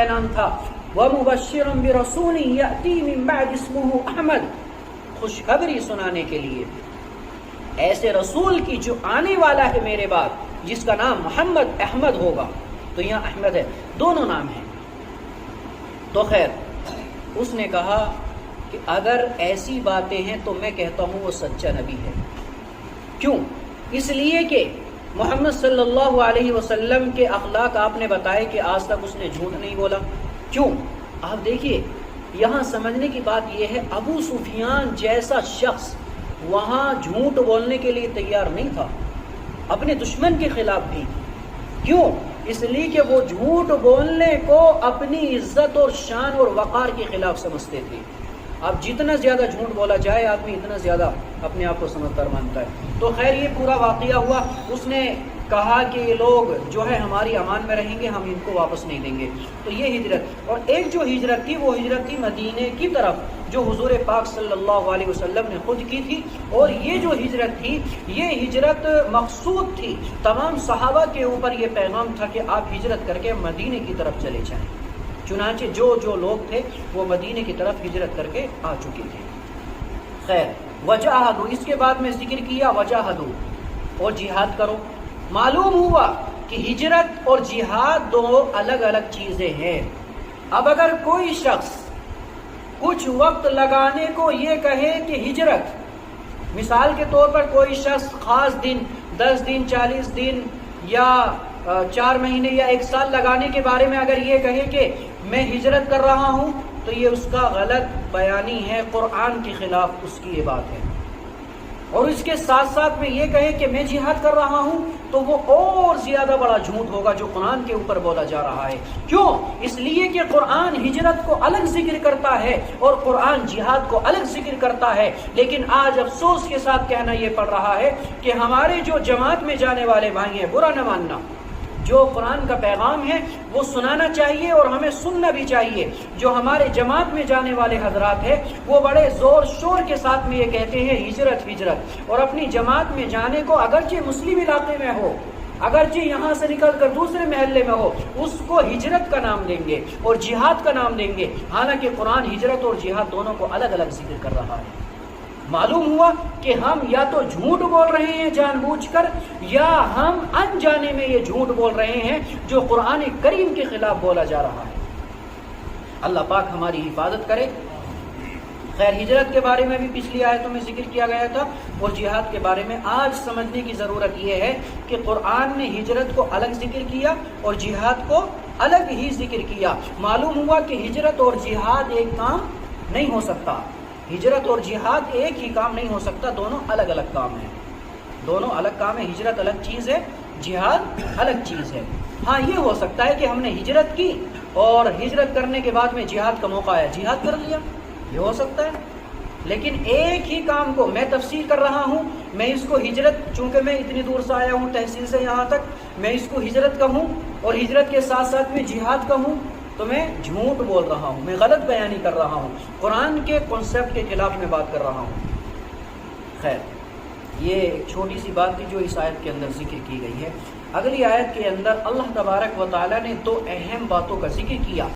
نام تھا وَمُبَشِّرًا بِرَسُولٍ يَأْتِي مِن بَعْدِ اسْمُهُ احمد، خوشخبری سنانے کے لیے ایسے رسول کی جو آنے والا ہے میرے بعد، جس کا نام محمد احمد ہوگا. تو یہاں احمد ہے، دونوں نام ہیں. تو خیر اس نے کہا کہ اگر ایسی باتیں ہیں تو میں کہتا ہوں وہ سچا نبی ہے. کیوں؟ اس لیے کہ محمد صلی اللہ علیہ وسلم کے اخلاق آپ نے بتائے کہ آج تک اس نے جھوٹ نہیں بولا. کیوں؟ آپ دیکھیے یہاں سمجھنے کی بات یہ ہے، ابو سفیان جیسا شخص وہاں جھوٹ بولنے کے لیے تیار نہیں تھا، اپنے دشمن کے خلاف بھی. کیوں؟ اس لیے کہ وہ جھوٹ بولنے کو اپنی عزت اور شان اور وقار کے خلاف سمجھتے تھے. اب جتنا زیادہ جھوٹ بولا جائے آدمی اتنا زیادہ اپنے آپ کو سمجھدار مانتا ہے. تو خیر یہ پورا واقعہ ہوا. اس نے کہا کہ یہ لوگ جو ہے ہماری امان میں رہیں گے، ہم ان کو واپس نہیں دیں گے. تو یہ ہجرت، اور ایک جو ہجرت تھی وہ ہجرت تھی مدینے کی طرف، جو حضور پاک صلی اللہ علیہ وسلم نے خود کی تھی. اور یہ جو ہجرت تھی یہ ہجرت مقصود تھی، تمام صحابہ کے اوپر یہ پیغام تھا کہ آپ ہجرت کر کے مدینے کی طرف چلے جائیں. چنانچہ جو لوگ تھے وہ مدینے کی طرف ہجرت کر کے آ چکے تھے. خیر وجاہدوا، اس کے بعد میں ذکر کیا وجاہدوا، اور جہاد کرو. معلوم ہوا کہ ہجرت اور جہاد دو الگ الگ چیزیں ہیں. اب اگر کوئی شخص کچھ وقت لگانے کو یہ کہے کہ ہجرت، مثال کے طور پر کوئی شخص خاص دن 10 دن 40 دن یا 4 مہینے یا 1 سال لگانے کے بارے میں اگر یہ کہے کہ میں ہجرت کر رہا ہوں، تو یہ اس کا غلط بیانی ہے، قرآن کے خلاف اس کی یہ بات ہے. اور اس کے ساتھ ساتھ میں یہ کہے کہ میں جہاد کر رہا ہوں، تو وہ اور زیادہ بڑا جھوٹ ہوگا جو قرآن کے اوپر بولا جا رہا ہے. کیوں؟ اس لیے کہ قرآن ہجرت کو الگ ذکر کرتا ہے اور قرآن جہاد کو الگ ذکر کرتا ہے. لیکن آج افسوس کے ساتھ کہنا یہ پڑ رہا ہے کہ ہمارے جو جماعت میں جانے والے بھائی ہیں، برا نہ ماننا، جو قرآن کا پیغام ہے وہ سنانا چاہیے اور ہمیں سننا بھی چاہیے. جو ہمارے جماعت میں جانے والے حضرات ہیں وہ بڑے زور شور کے ساتھ میں یہ کہتے ہیں ہجرت ہجرت، اور اپنی جماعت میں جانے کو اگرچہ مسلم علاقے میں ہو، اگرچہ یہاں سے نکل کر دوسرے محلے میں ہو، اس کو ہجرت کا نام دیں گے اور جہاد کا نام دیں گے، حالانکہ قرآن ہجرت اور جہاد دونوں کو الگ الگ ذکر کر رہا ہے. معلوم ہوا کہ ہم یا تو جھوٹ بول رہے ہیں جان بوجھ کر، یا ہم انجانے میں یہ جھوٹ بول رہے ہیں جو قرآن کریم کے خلاف بولا جا رہا ہے. اللہ پاک ہماری حفاظت کرے. خیر ہجرت کے بارے میں بھی پچھلی آیتوں میں ذکر کیا گیا تھا، اور جہاد کے بارے میں آج سمجھنے کی ضرورت یہ ہے کہ قرآن نے ہجرت کو الگ ذکر کیا اور جہاد کو الگ ہی ذکر کیا. معلوم ہوا کہ ہجرت اور جہاد ایک کام نہیں ہو سکتا. ہجرت اور جہاد ایک ہی کام نہیں ہو سکتا، دونوں الگ الگ کام ہیں. دونوں الگ کام ہیں. ہجرت الگ چیز ہے، جہاد الگ چیز ہے. ہاں یہ ہو سکتا ہے کہ ہم نے ہجرت کی اور ہجرت کرنے کے بعد میں جہاد کا موقع آیا، جہاد کر لیا، یہ ہو سکتا ہے. لیکن ایک ہی کام کو میں تفسیر کر رہا ہوں، میں اس کو ہجرت، چونکہ میں اتنی دور سے آیا ہوں تحصیل سے یہاں تک، میں اس کو ہجرت کہوں اور ہجرت کے ساتھ ساتھ میں جہاد کہوں، تو میں جھوٹ بول رہا ہوں، میں غلط بیانی کر رہا ہوں، قرآن کے کانسیپٹ کے خلاف میں بات کر رہا ہوں. خیر یہ ایک چھوٹی سی بات تھی جو اس آیت کے اندر ذکر کی گئی ہے. اگلی آیت کے اندر اللہ تبارک و تعالیٰ نے 2 اہم باتوں کا ذکر کیا.